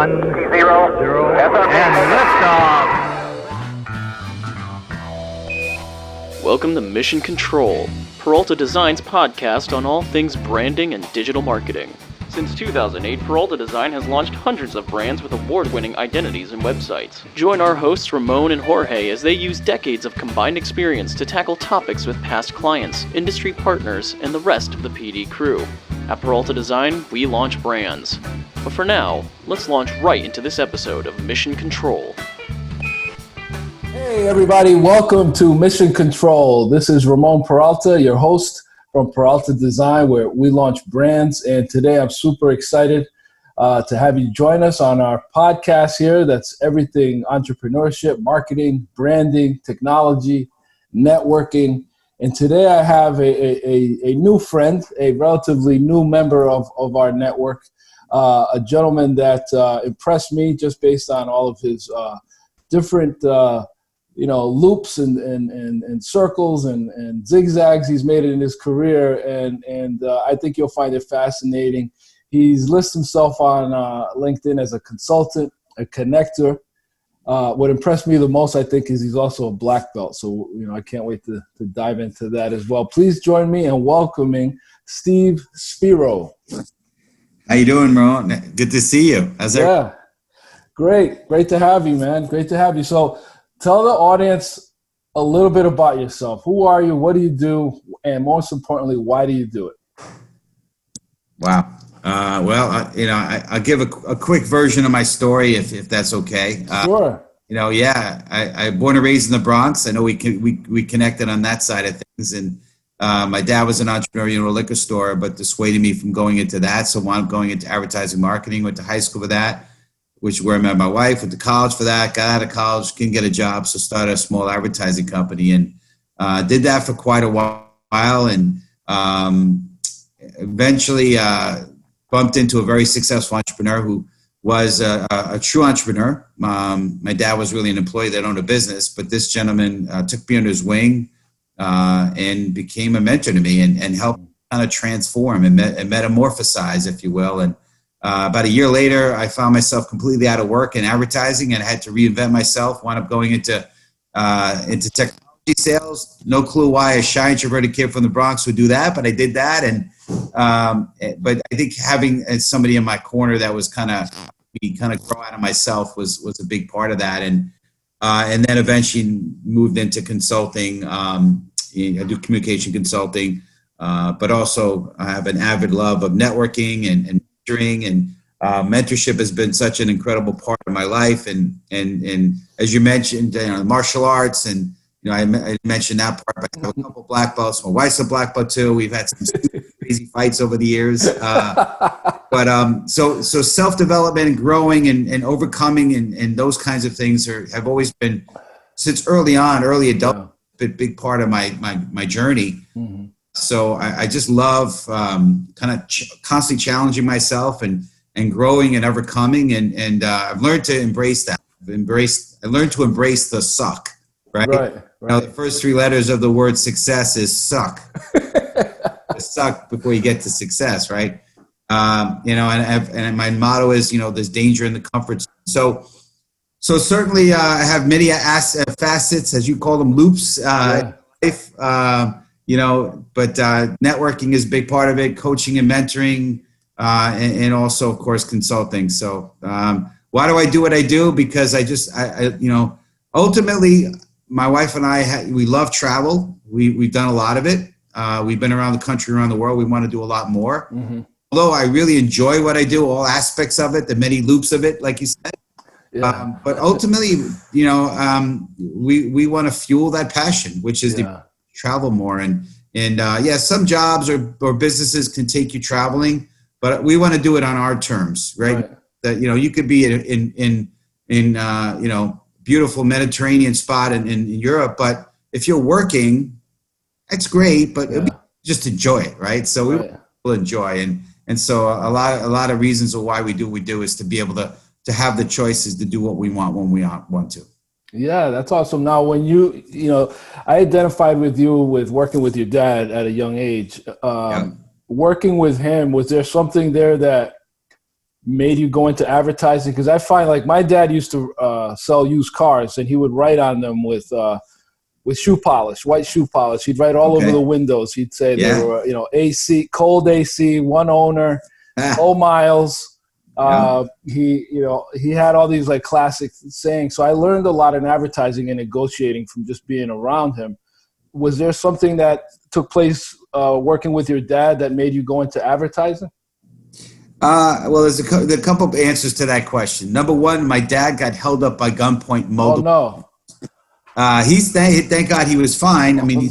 1, 0, and liftoff. Welcome to Mission Control, Peralta Design's podcast on all things branding and digital marketing. Since 2008, Peralta Design has launched hundreds of brands with award-winning identities and websites. Join our hosts Ramon and Jorge as they use decades of combined experience to tackle topics with past clients, industry partners, and the rest of the PD crew. At Peralta Design, we launch brands. But for now, let's launch right into this episode of Mission Control. Hey everybody, welcome to Mission Control. This is Ramon Peralta, your host from Peralta Design, where we launch brands. And today I'm super excited to have you join us on our podcast here. That's everything entrepreneurship, marketing, branding, technology, networking. And today I have a new friend, a relatively new member of our network, a gentleman that impressed me just based on all of his different loops and circles and zigzags he's made in his career, and I think you'll find it fascinating. He's listed himself on LinkedIn as a consultant, a connector. What impressed me the most, I think, is he's also a black belt. So, I can't wait to dive into that as well. Please join me in welcoming Steve Spiro. How you doing, Ramon? Good to see you. How's that? Yeah, great to have you, man. Great to have you. So, tell the audience a little bit about yourself. Who are you? What do you do? And most importantly, why do you do it? Wow. I'll give a quick version of my story if that's okay. Sure. I born and raised in the Bronx. I know we connected on that side of things. And my dad was an entrepreneur in a liquor store, but dissuaded me from going into that. So I wound up going into advertising marketing, went to high school for that, which is where I met my wife, went to college for that, got out of college, couldn't get a job, so started a small advertising company and did that for quite a while, and eventually bumped into a very successful entrepreneur who was a true entrepreneur. My dad was really an employee that owned a business, but this gentleman took me under his wing and became a mentor to me and helped kind of transform and metamorphosize, if you will. And about a year later, I found myself completely out of work in advertising and I had to reinvent myself, wound up going into technology sales. No clue why a shy introverted kid from the Bronx would do that, but I did that. And but I think having somebody in my corner that was kind of grow out of myself was a big part of that. And then eventually moved into consulting. I do communication consulting, but also I have an avid love of networking and mentorship has been such an incredible part of my life, and as you mentioned, martial arts, and I mentioned that part. I have a couple black belts. My wife's a black belt too. We've had some crazy fights over the years, but so self-development and growing and overcoming and those kinds of things have always been, since early adult, a big part of my journey. Mm-hmm. So I just love constantly challenging myself and growing and overcoming. And I've learned to embrace that. I learned to embrace the suck, right? Right. The first three letters of the word success is suck. Suck before you get to success, right? And my motto is, there's danger in the comfort zone. So certainly I have many facets, as you call them, loops in life. But networking is a big part of it, coaching and mentoring, and also, of course, consulting. So why do I do what I do? Because ultimately, my wife and I, we love travel. We've done a lot of it. We've been around the country, around the world. We want to do a lot more. Mm-hmm. Although I really enjoy what I do, all aspects of it, the many loops of it, like you said. Yeah. But ultimately, we want to fuel that passion, which is to travel more. And some jobs or businesses can take you traveling, but we want to do it on our terms, right? That, you could be in beautiful Mediterranean spot in Europe, but if you're working, that's great, but just enjoy it, right? So we will enjoy. And so a lot of reasons of why we do what we do is to be able to have the choices to do what we want when we want to. Yeah, that's awesome. Now, when I identified with you with working with your dad at a young age. Working with him, was there something there that made you go into advertising? Because I find like my dad used to sell used cars, and he would write on them with shoe polish, white shoe polish. He'd write all over the windows. He'd say they were, AC, cold AC, one owner, low miles. He had all these like classic sayings. So I learned a lot in advertising and negotiating from just being around him. Was there something that took place working with your dad that made you go into advertising? Well, there's a couple of answers to that question. Number one, my dad got held up by gunpoint multiple. Oh no! Thank God he was fine. I mean,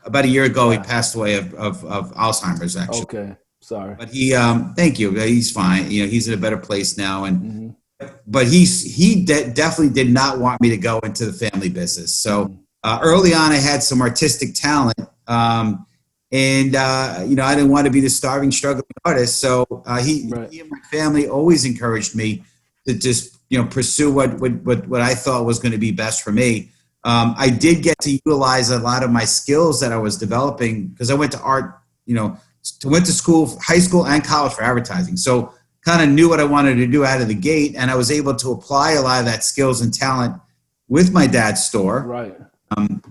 about a year ago he passed away of Alzheimer's actually. Okay, sorry. But he, thank you. He's fine. He's in a better place now, and but he definitely did not want me to go into the family business. So early on, I had some artistic talent. And I didn't want to be the starving, struggling artist. So he and my family always encouraged me to just, pursue what I thought was going to be best for me. I did get to utilize a lot of my skills that I was developing because I went to art, went to school, high school and college for advertising. So kind of knew what I wanted to do out of the gate. And I was able to apply a lot of that skills and talent with my dad's store. Right.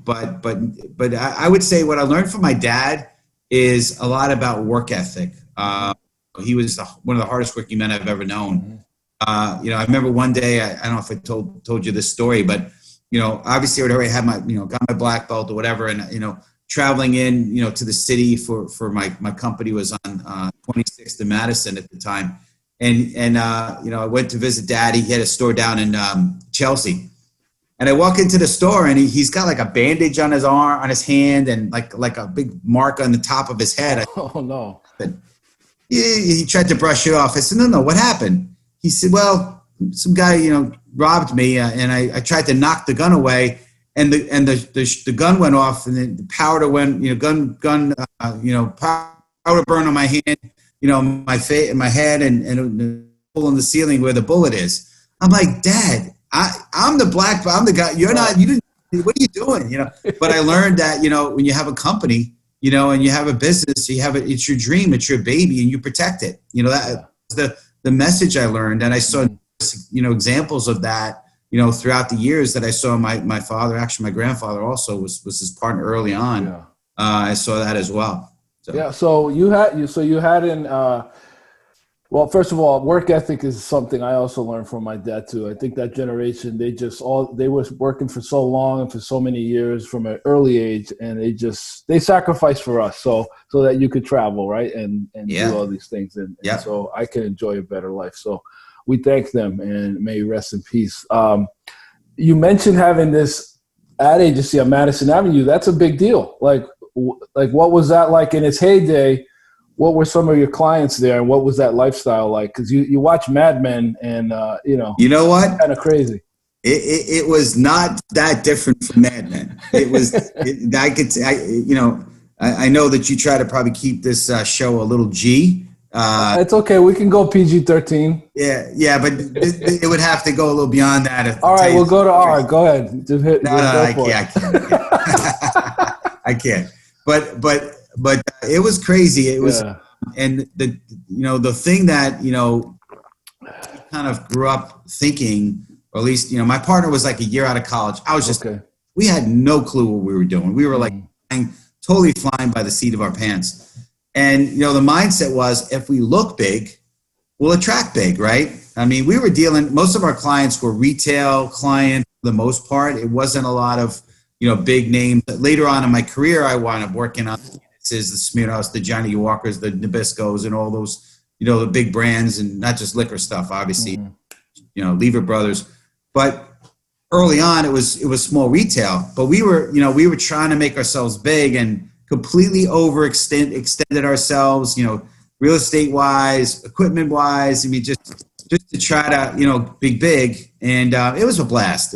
But I would say what I learned from my dad is a lot about work ethic. He was one of the hardest working men I've ever known. I remember one day, I don't know if I told you this story, but, obviously I would already have got my black belt or whatever. And, traveling in, to the city for my company was on 26th and Madison at the time. And I went to visit Daddy. He had a store down in Chelsea. And I walk into the store and he's got like a bandage on his arm, on his hand, and like a big mark on the top of his head. Oh no! He tried to brush it off. I said, no, what happened? He said, well, some guy, robbed me, and I tried to knock the gun away, and the gun went off, and then the powder went, powder burned on my hand, my face, my head, and hole in the ceiling where the bullet is. I'm like, Dad. I'm the guy. You're not. You didn't. What are you doing? But I learned that when you have a company, and you have a business, it's your dream, it's your baby, and you protect it. That's the message I learned, and I saw examples of that throughout the years that I saw. My father, actually my grandfather, also was his partner early on. Yeah. I saw that as well. So. Yeah. So you had in. Well, first of all, work ethic is something I also learned from my dad too. I think that generation, they were working for so long and for so many years from an early age, and they sacrificed for us so that you could travel, right, and do all these things, and so I can enjoy a better life. So we thank them, and may you rest in peace. You mentioned having this ad agency on Madison Avenue. That's a big deal. Like what was that like in its heyday? What were some of your clients there, and what was that lifestyle like? Because you watch Mad Men, and you know what, kind of crazy. It was not that different from Mad Men. It was. I know that you try to probably keep this show a little G. It's okay. We can go PG-13. Yeah, but it would have to go a little beyond that. All right, we'll go to R. Go ahead. Just hit. I can't. But it was crazy. It was, and the thing that kind of grew up thinking, or at least my partner was like a year out of college. I was just we had no clue what we were doing. We were like totally flying by the seat of our pants. And the mindset was, if we look big, we'll attract big, right? I mean, we were most of our clients were retail clients for the most part. It wasn't a lot of big names. Later on in my career, I wound up working on the Spiros, the Johnny Walkers, the Nabiscos, and all those, the big brands, and not just liquor stuff, obviously, Lever Brothers. But early on, it was small retail. But we were trying to make ourselves big and completely extended ourselves, real estate wise, equipment wise. I mean, just to try to, be big. And it was a blast.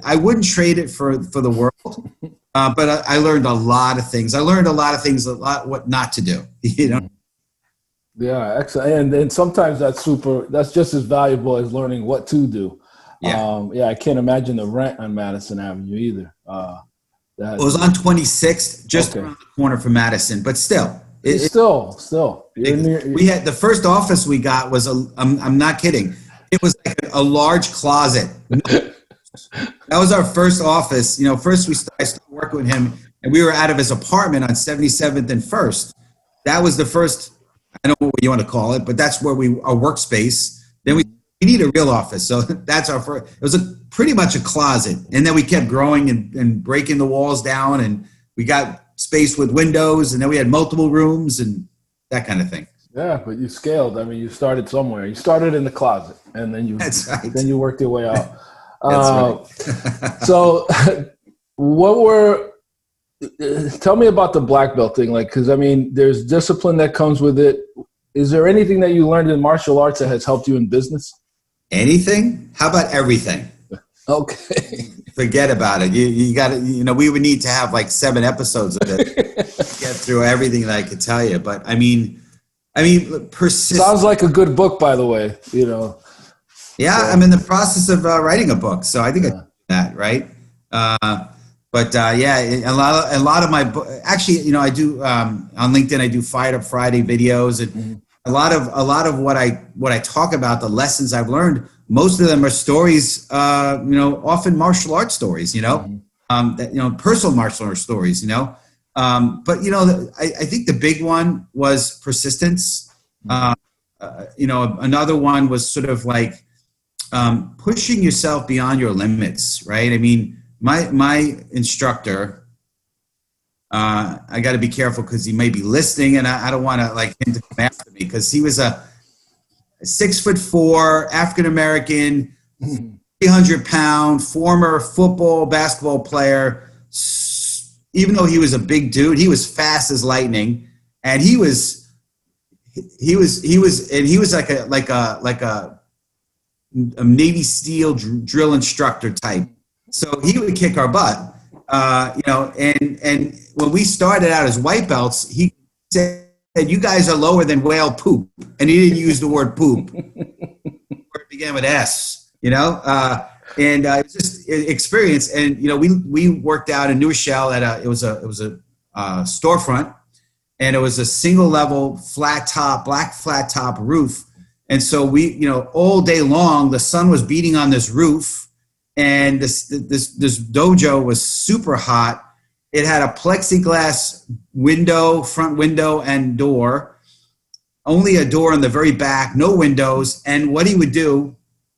I wouldn't trade it for the world. But I learned a lot of things. What not to do, Yeah, excellent. And sometimes that's just as valuable as learning what to do. Yeah. I can't imagine the rent on Madison Avenue either. It was on 26th, just around the corner from Madison, but still, Still. We had the first office we got was I'm not kidding. It was like a large closet. That was our first office. You know, first I started working with him, and we were out of his apartment on 77th and First. That was the first. I don't know what you want to call it, but that's where our workspace. Then we need a real office, so that's our first. It was pretty much a closet, and then we kept growing and breaking the walls down, and we got space with windows, and then we had multiple rooms and that kind of thing. Yeah, but you scaled. I mean, you started somewhere. You started in the closet, and then you then you worked your way out. That's right. So, tell me about the black belt thing, like, because I mean, there's discipline that comes with it. Is there anything that you learned in martial arts that has helped you in business? Anything? How about everything? Okay. Forget about it. You got to, you know, we would need to have like 7 episodes of it to get through everything that I could tell you. But I mean, persistence. Sounds like a good book, by the way, you know. Yeah, so. I'm in the process of writing a book, so I think I do that, right? Yeah, a lot of my actually, you know, I do on LinkedIn. I do Fired Up Friday videos, and a lot of what I talk about, the lessons I've learned. Most of them are stories, you know, often martial arts stories, you know, that, you know, personal martial arts stories, you know. But you know, I think the big one was persistence. You know, another one was sort of like pushing yourself beyond your limits, right? I mean, my instructor, I got to be careful because he may be listening, and I don't want to like him to come after me, because he was a 6'4" African-American, 300-pound former basketball player. Even though he was a big dude, he was fast as lightning, and he was like a Navy SEAL drill instructor type. So he would kick our butt, you know. And when we started out as white belts, he said, "You guys are lower than whale poop," and he didn't use the word poop. It began with S, you know. And it was just experience. And you know, we worked out in New Rochelle at it was a storefront, and it was a single level black flat top roof. And so we, you know, all day long the sun was beating on this roof, and this dojo was super hot. It had a plexiglass window, front window and door, only a door in the very back, no windows. And what he would do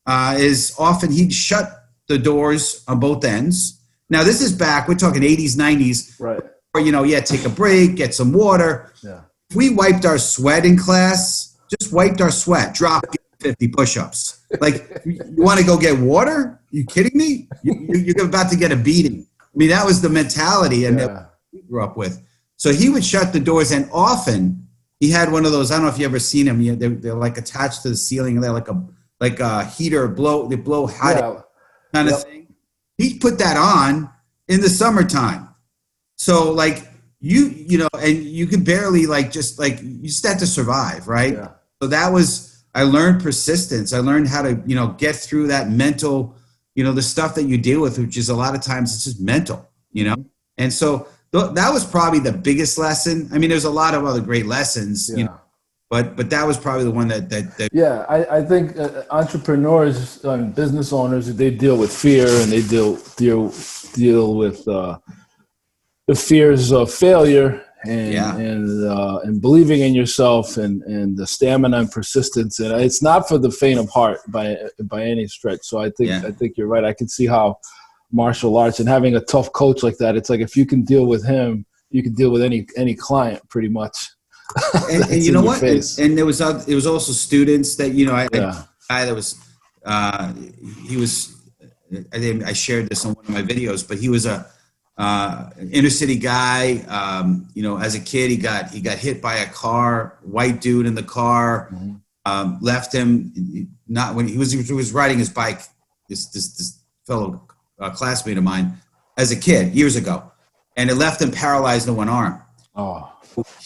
is often he'd shut the doors on both ends. Now this is back, we're talking 80s, 90s. Right. Or, you know, take a break, get some water. Yeah. If we wiped our sweat in class, just wiped our sweat, drop 50 push-ups. Like, you want to go get water? You kidding me? You're about to get a beating. I mean, that was the mentality and that we grew up with. So he would shut the doors, and often he had one of those, I don't know if you ever seen them, they're like attached to the ceiling, and they're like a heater, they blow hot kind of thing. He put that on in the summertime. So like you know, and you could barely you just had to survive, right? Yeah. So I learned persistence. I learned how to, you know, get through that mental, you know, the stuff that you deal with, which is a lot of times it's just mental, you know? And so that was probably the biggest lesson. I mean, there's a lot of other great lessons, you know, but that was probably the one that yeah, I think entrepreneurs and business owners, they deal with fear, and they deal with the fears of failure and believing in yourself and the stamina and persistence. And it's not for the faint of heart by any stretch. So I think you're right. I can see how martial arts and having a tough coach like that, it's like if you can deal with him, you can deal with any client pretty much. And you know what? And there was also students that, you know, I was he was, I shared this on one of my videos, but he was a inner city guy. You know, as a kid, he got hit by a car, white dude in the car, left him not when he was riding his bike. This fellow classmate of mine as a kid years ago, and it left him paralyzed in one arm. Oh.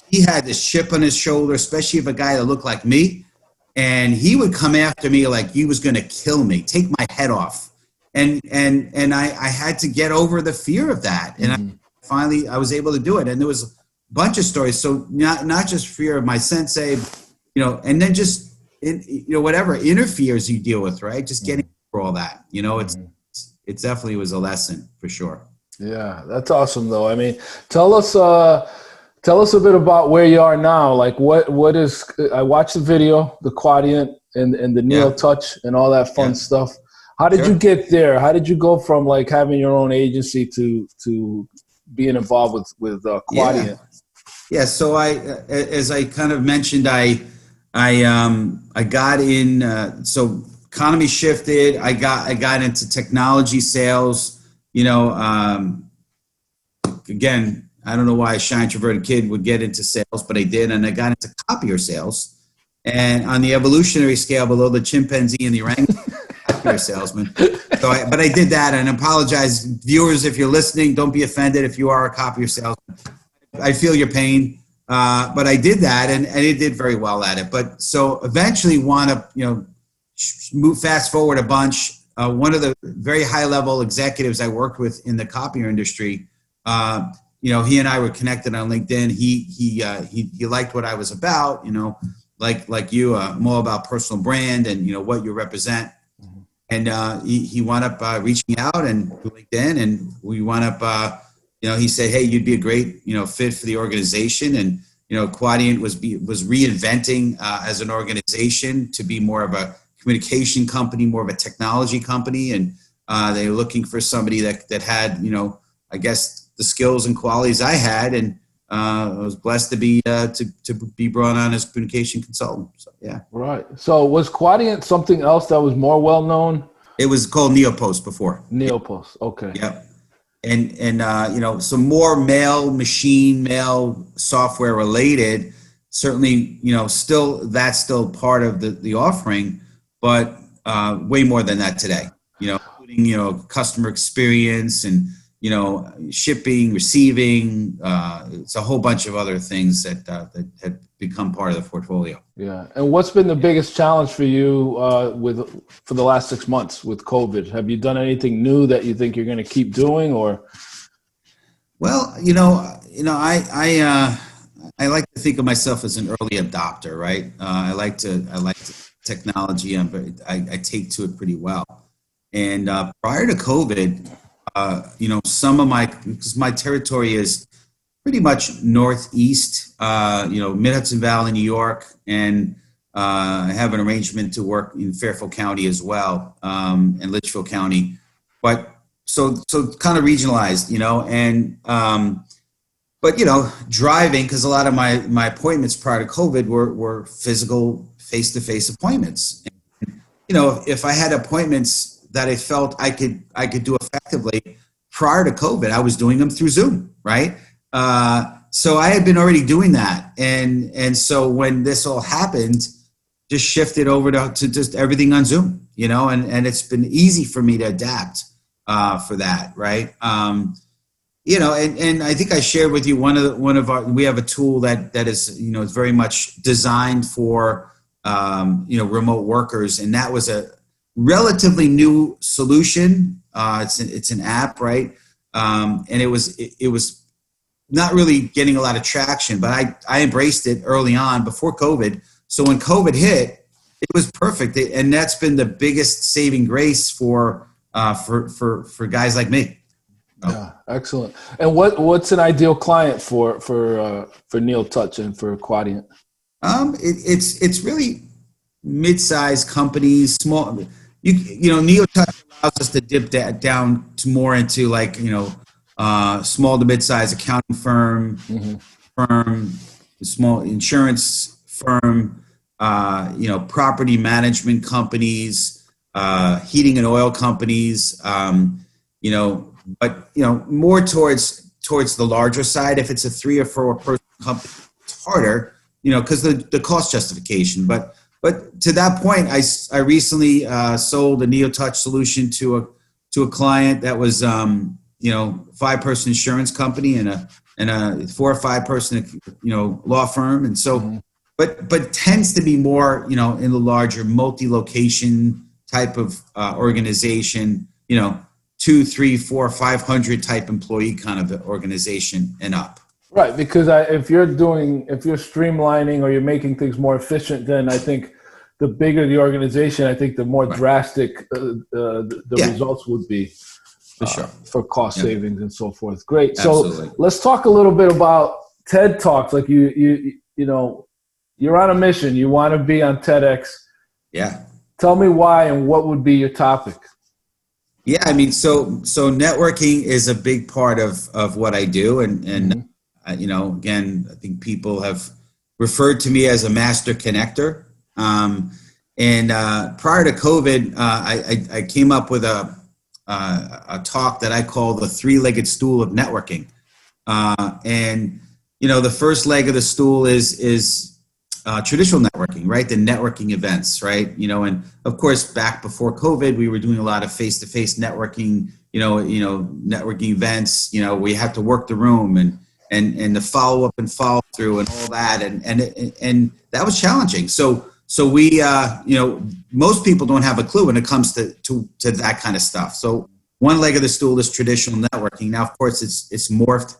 He had this chip on his shoulder, especially if a guy that looked like me, and he would come after me like he was going to kill me, take my head off. And I had to get over the fear of that. And I was able to do it. And there was bunch of stories. So not just fear of my sensei, and then just, whatever interferes you deal with, right? Just getting over all that, it definitely was a lesson for sure. Yeah, that's awesome though. I mean, tell us a bit about where you are now. Like what is, I watched the video, the Quadient and the Neo Touch and all that fun stuff. How did you get there? How did you go from like having your own agency to being involved with Quadient? Yeah. So as I kind of mentioned, I got in, so economy shifted. I got into technology sales, again, I don't know why a shy introverted kid would get into sales, but I did. And I got into copier sales. And on the evolutionary scale, below the chimpanzee and the orangutan, copier salesman. But I did that, and I apologize, viewers, if you're listening, don't be offended if you are a copier salesman. I feel your pain, but I did that, and it did very well at it. But so eventually want to, move fast forward a bunch. One of the very high level executives I worked with in the copier industry, he and I were connected on LinkedIn. He liked what I was about, like you, I'm all about personal brand and, what you represent. And he wound up reaching out and LinkedIn, and we wound up, he said, hey, you'd be a great, fit for the organization. And, Quadient was reinventing as an organization to be more of a communication company, more of a technology company. And they were looking for somebody that had, I guess, the skills and qualities I had. And I was blessed to be brought on as a communication consultant. So, yeah. Right. So was Quadient something else that was more well known? It was called Neopost before. Neopost. Okay. Yep. And some more mail software related, certainly, that's still part of the offering, but way more than that today, including, customer experience and, shipping, receiving, it's a whole bunch of other things that have become part of the portfolio. Yeah. And what's been the biggest challenge for you for the last 6 months with COVID? Have you done anything new that you think you're going to keep doing, or? Well, I like to think of myself as an early adopter, right? I like technology, but I take to it pretty well. And prior to COVID, some of because my territory is pretty much northeast, Mid-Hudson Valley, New York, and I have an arrangement to work in Fairfield County as well, and Litchfield County. But so kind of regionalized, but driving, because a lot of my appointments prior to COVID were physical face-to-face appointments. And, if I had appointments that I felt I could do effectively prior to COVID, I was doing them through Zoom, right? So I had been already doing that. And so when this all happened, just shifted over to just everything on Zoom, and it's been easy for me to adapt for that, right? And I think I shared with you we have a tool that is, is very much designed for, remote workers. And that was a relatively new solution. It's an app, right? And it was not really getting a lot of traction, but I embraced it early on before COVID. So when COVID hit, it was perfect. And that's been the biggest saving grace for guys like me. Yeah, excellent. And what's an ideal client for Neo Touch and for Quadient? It's really mid-sized companies, small. Neo Touch allows us to dip that down to more into like small to mid-sized accounting firm, small insurance firm, property management companies, heating and oil companies, but more towards the larger side. If it's a 3 or 4 person company, it's harder, because the cost justification. But to that point, I recently sold a NeoTouch solution to a client that was 5-person insurance company and a 4 or 5 person law firm, and so but tends to be more in the larger multi-location type of organization, 2, 3, 4, 500 type employee kind of organization and up. Right, because if you're streamlining or you're making things more efficient, then I think the bigger the organization, I think the more drastic the results would be for sure, for cost savings and so forth. Great. Absolutely. So let's talk a little bit about TED Talks. Like you know, you're on a mission. You want to be on TEDx. Yeah. Tell me why and what would be your topic. Yeah, I mean, so networking is a big part of what I do, and you know, again, I think people have referred to me as a master connector. And prior to COVID, I came up with a talk that I call the three-legged stool of networking. And you know, the first leg of the stool is traditional networking, right? The networking events, right? You know, and of course, back before COVID, we were doing a lot of face-to-face networking. You know, networking events. You know, we had to work the room and the follow up and follow through and all that, and that was challenging. So we, you know, most people don't have a clue when it comes to that kind of stuff. So one leg of the stool is traditional networking. Now, of course, it's morphed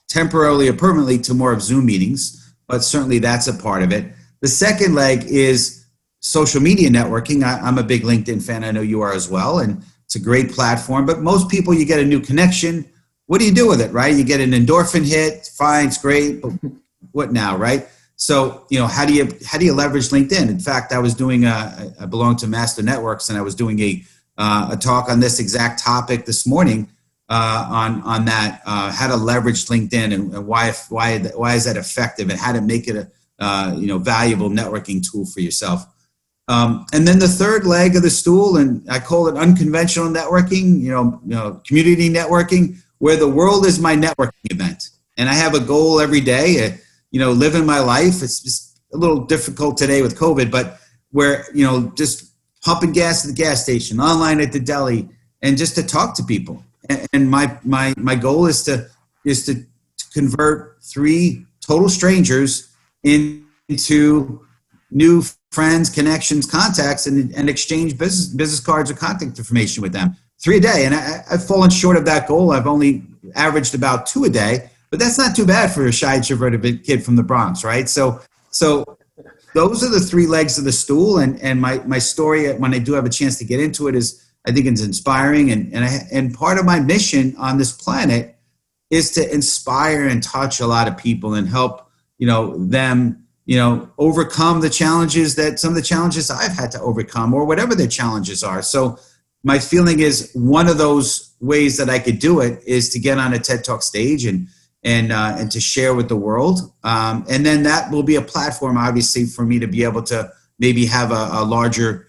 temporarily or permanently to more of Zoom meetings, but certainly that's a part of it. The second leg is social media networking. I'm a big LinkedIn fan. I know you are as well, and it's a great platform. But most people, you get a new connection. What do you do with it, right? You get an endorphin hit. Fine, it's great. But what now, right? So, you know, how do you leverage LinkedIn? In fact, I was doing I belong to Master Networks, and I was doing a talk on this exact topic this morning on that, how to leverage LinkedIn and why is that effective, and how to make it a you know, valuable networking tool for yourself. And then the third leg of the stool, and I call it unconventional networking, you know, community networking, where the world is my networking event. And I have a goal every day, you know, living my life. It's just a little difficult today with COVID, but where, you know, just pumping gas at the gas station, online at the deli, and just to talk to people. And my goal is to convert 3 total strangers into new friends, connections, contacts, and exchange business cards or contact information with them. 3 a day. And I've fallen short of that goal. I've only averaged about 2 a day, but that's not too bad for a shy, introverted kid from the Bronx, right? So those are the 3 legs of the stool. And my story, when I do have a chance to get into it, is I think it's inspiring. And part of my mission on this planet is to inspire and touch a lot of people and help, you know, them, you know, overcome the challenges that some of the challenges I've had to overcome, or whatever their challenges are. So my feeling is one of those ways that I could do it is to get on a TED Talk stage and to share with the world. And then that will be a platform, obviously, for me to be able to maybe have a larger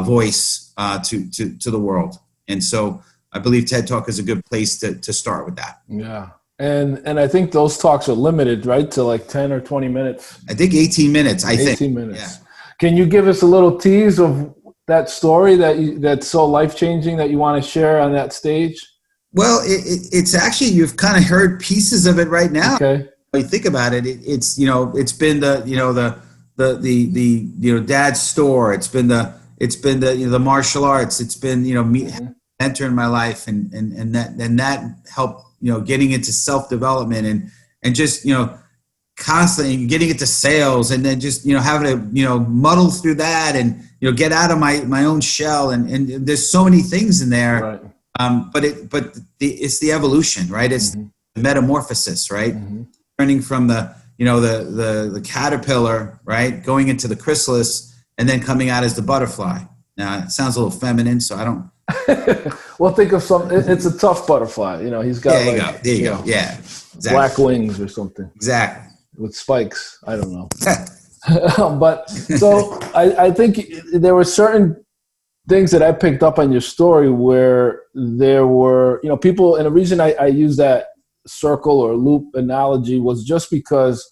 voice to the world. And so I believe TED Talk is a good place to start with that. Yeah. And I think those talks are limited, right, to like 10 or 20 minutes? I think 18 minutes, 18 minutes. Yeah. Can you give us a little tease of that story that's so life-changing that you want to share on that stage? Well, it's actually, you've kind of heard pieces of it right now. Okay. When you think about it, it's, you know, it's been the dad's store. It's been the you know, the martial arts. It's been, you know, me enter in my life and that helped, you know, getting into self-development and just, you know, constantly getting into sales, and then just, you know, having to, you know, muddle through that and, you know, get out of my own shell. And there's so many things in there. Right. But it's the evolution, right? It's the metamorphosis, right? Turning from the, you know, the caterpillar, right? Going into the chrysalis and then coming out as the butterfly. Now it sounds a little feminine, so I don't. Well, think of it's a tough butterfly. You know, he's got there you go. Yeah. Exactly. Black wings or something. Exactly. With spikes. I don't know. But so I think there were certain things that I picked up on your story where there were, you know, people, and the reason I use that circle or loop analogy was just because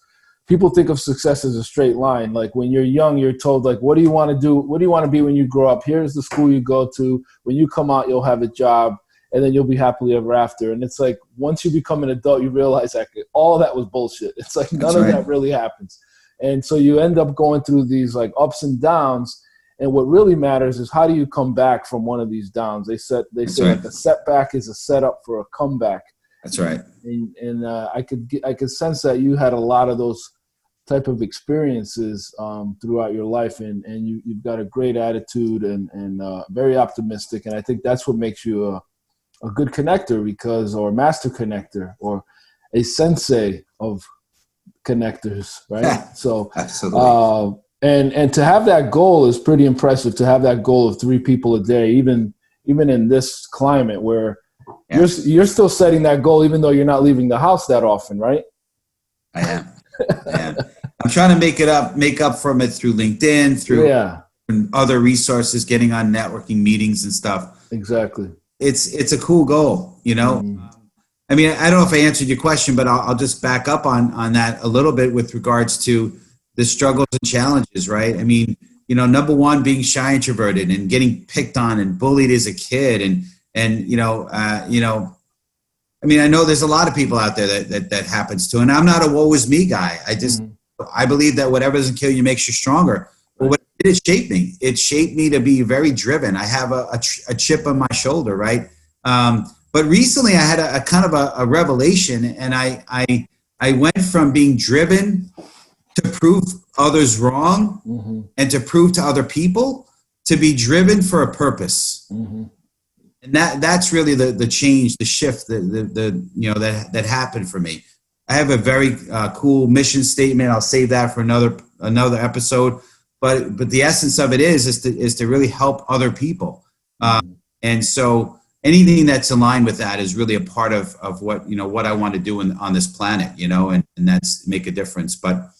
people think of success as a straight line. Like when you're young, you're told, like, what do you want to do? What do you want to be when you grow up? Here's the school you go to. When you come out, you'll have a job, and then you'll be happily ever after. And it's like, once you become an adult, you realize that all of that was bullshit. It's like none of that really happens. And so you end up going through these like ups and downs. And what really matters is how do you come back from one of these downs? They say like a setback is a setup for a comeback. That's right. And I could sense that you had a lot of those type of experiences throughout your life, and you've got a great attitude and very optimistic, and I think that's what makes you a good connector, or master connector, or a sensei of connectors, right? Yeah, so absolutely. And to have that goal is pretty impressive, to have that goal of 3 people a day, even in this climate where you're still setting that goal, even though you're not leaving the house that often, right? I am. I'm trying to make up from it through LinkedIn, through other resources, getting on networking meetings and stuff. Exactly. It's a cool goal, you know. I mean, I don't know if I answered your question, but I'll just back up on that a little bit with regards to the struggles and challenges, right? I mean, you know, number one, being shy, introverted, and getting picked on and bullied as a kid, and you know, I mean, I know there's a lot of people out there that happens to, and I'm not a woe is me guy. I believe that whatever doesn't kill you makes you stronger. But what it did, it shaped me. It shaped me to be very driven. I have a chip on my shoulder, right? But recently I had a kind of a revelation, and I went from being driven to prove others wrong and to prove to other people to be driven for a purpose. And that's really the change, the shift, that happened for me. I have a very cool mission statement. I'll save that for another episode. But the essence of it is to really help other people. And so anything that's aligned with that is really a part of what, you know, what I want to do on this planet, you know, and that's make a difference. But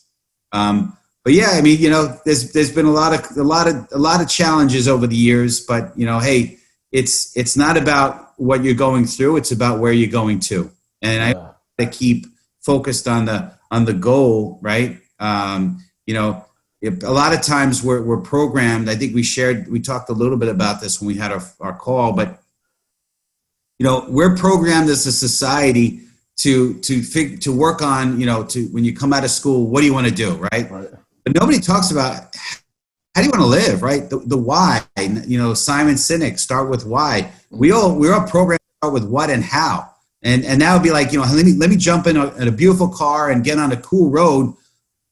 yeah, I mean, you know, there's been a lot of challenges over the years, but you know, hey, it's not about what you're going through. It's about where you're going to. And I want to keep focused on the goal, right? You know, a lot of times we're programmed. I think we talked a little bit about this when we had our call, but you know, we're programmed as a society to work on, you know, when you come out of school, what do you want to do, right? But nobody talks about how do you want to live, right? The why. You know, Simon Sinek, start with why. We're all programmed to start with what and how. And that would be like, you know, let me jump in a beautiful car and get on a cool road.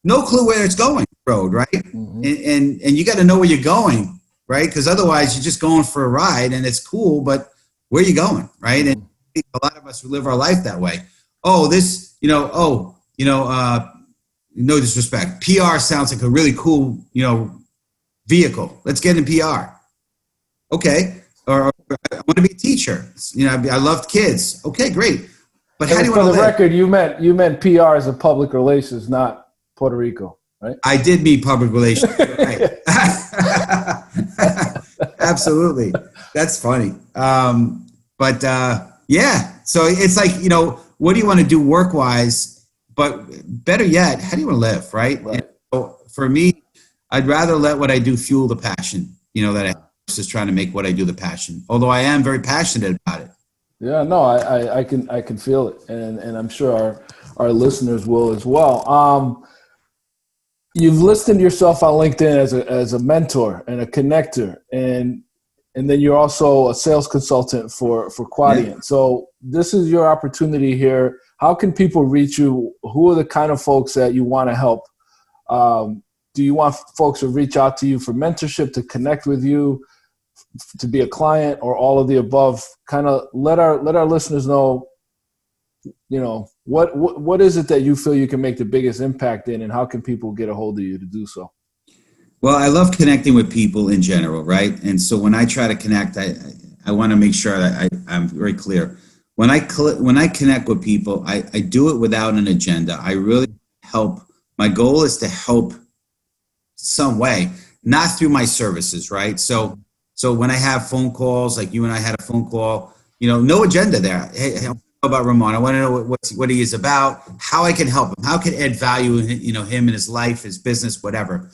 No clue where it's going, road, right? And you got to know where you're going, right? Because otherwise you're just going for a ride, and it's cool, but where are you going, right? And a lot of us live our life that way. No disrespect. PR sounds like a really cool, you know, vehicle. Let's get in PR. Okay. Or I want to be a teacher. You know, I loved kids. Okay, great. But how do you want to live? For the record, you meant PR as a public relations, not Puerto Rico, right? I did mean public relations. Right. Absolutely. That's funny. Yeah. So it's like, you know, what do you want to do work-wise? But better yet, how do you want to live, right? And so for me, I'd rather let what I do fuel the passion, you know, that I versus trying to make what I do the passion. Although I am very passionate about it. Yeah, no, I can feel it, and I'm sure our listeners will as well. You've listed yourself on LinkedIn as a mentor and a connector, and then you're also a sales consultant for Quadient. Yeah. So this is your opportunity here. How can people reach you? Who are the kind of folks that you want to help? Do you want folks to reach out to you for mentorship, to connect with you, to be a client, or all of the above? Kind of let our listeners know, you know, what is it that you feel you can make the biggest impact in, and how can people get a hold of you to do so? Well, I love connecting with people in general, right? And so when I try to connect, I want to make sure that I'm very clear. When I connect with people, I do it without an agenda. I really help. My goal is to help some way, not through my services, right? So when I have phone calls, like you and I had a phone call, you know, no agenda there. Hey, I want to know about Ramon. I want to know what he is about, how I can help him, how I can add value in, you know, him and his life, his business, whatever.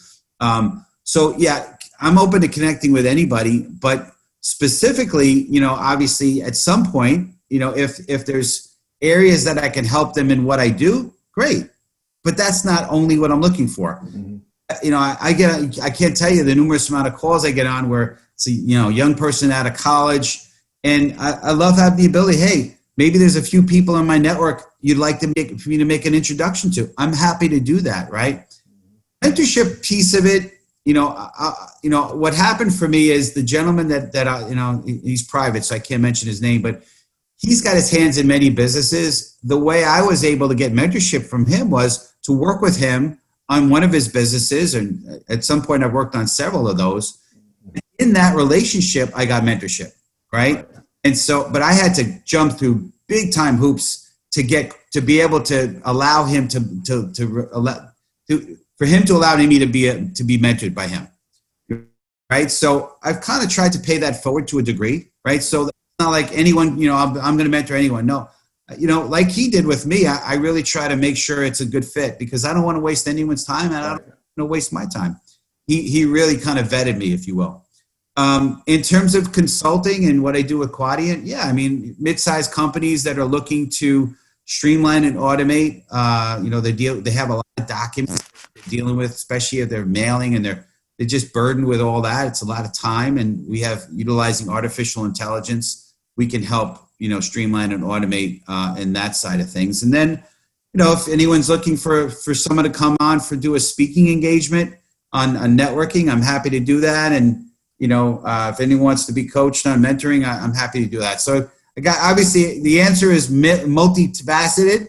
So yeah, I'm open to connecting with anybody, but specifically, you know, obviously at some point, you know, if there's areas that I can help them in what I do, great. But that's not only what I'm looking for. Mm-hmm. You know, I can't tell you the numerous amount of calls I get on where it's a, you know, young person out of college, and I love having the ability, hey, maybe there's a few people in my network you'd like for me to make an introduction to. I'm happy to do that, right? Mentorship piece of it, what happened for me is the gentleman that I, he's private, so I can't mention his name, but he's got his hands in many businesses. The way I was able to get mentorship from him was to work with him on one of his businesses. And at some point I've worked on several of those. In that relationship, I got mentorship, right? And so, but I had to jump through big time hoops to be able to allow him for him to allow me to be mentored by him, right? So I've kind of tried to pay that forward to a degree, right? So it's not like anyone, I'm going to mentor anyone. No, like he did with me, I really try to make sure it's a good fit because I don't want to waste anyone's time and I don't want to waste my time. He really kind of vetted me, if you will. In terms of consulting and what I do with Quadient, mid-sized companies that are looking to streamline and automate, they have a lot of documents they're dealing with, especially if they're mailing and they're just burdened with all that. It's a lot of time, and we have utilizing artificial intelligence. We can help, streamline and automate in that side of things. And then, if anyone's looking for someone to come on do a speaking engagement on networking, I'm happy to do that. And if anyone wants to be coached on mentoring, I'm happy to do that. So obviously the answer is multifaceted.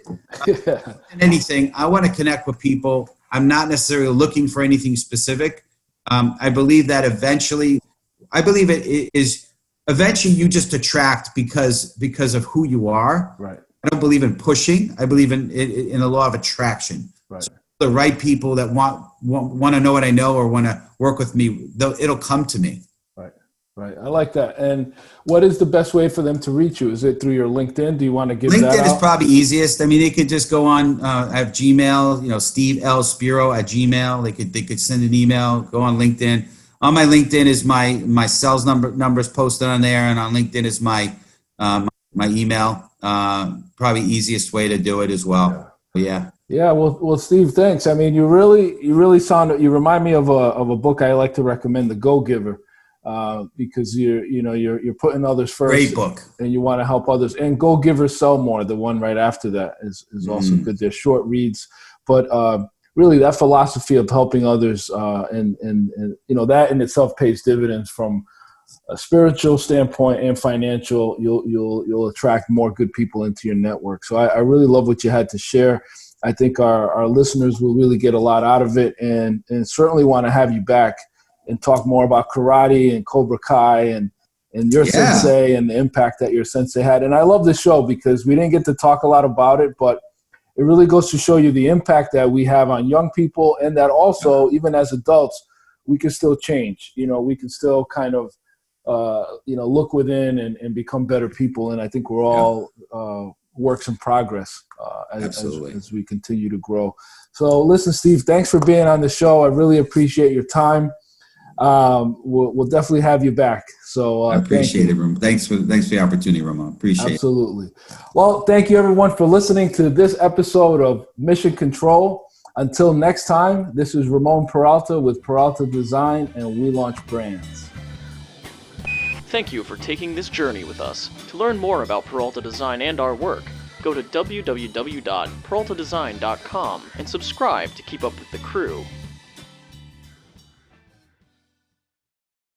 And anything, I want to connect with people. I'm not necessarily looking for anything specific. I believe that eventually you just attract because of who you are. Right. I don't believe in pushing. I believe in the law of attraction. Right. So the right people that want to know what I know or want to work with me, it'll come to me. Right. I like that. And what is the best way for them to reach you? Is it through your LinkedIn? Do you want to give that out? LinkedIn is probably easiest. They could just go on, I have Gmail, Steve L. Spiro at Gmail. They could send an email, go on LinkedIn. On my LinkedIn is my sales numbers posted on there. And on LinkedIn is my email. Probably easiest way to do it as well. Yeah. Yeah. Well, Steve, thanks. You really you remind me of a book I like to recommend, The Go-Giver. Because you're putting others first. Great book. And you want to help others. And Go Givers Sell More, the one right after that is also good. They're short reads, but really that philosophy of helping others and that in itself pays dividends from a spiritual standpoint and financial. You'll attract more good people into your network. So I really love what you had to share. I think our listeners will really get a lot out of it, and certainly want to have you back and talk more about karate and Cobra Kai and your sensei and the impact that your sensei had. And I love this show because we didn't get to talk a lot about it, but it really goes to show you the impact that we have on young people, and that also, even as adults, we can still change. We can still kind of, look within and become better people. And I think we're all works in progress as we continue to grow. So listen, Steve, thanks for being on the show. I really appreciate your time. We'll definitely have you back. So I appreciate it, Ramon. Thanks for the opportunity, Ramon. Appreciate it. Absolutely. Well, thank you everyone for listening to this episode of Mission Control. Until next time, this is Ramon Peralta with Peralta Design, and we launch brands. Thank you for taking this journey with us. To learn more about Peralta Design and our work, go to www.peraltadesign.com and subscribe to keep up with the crew.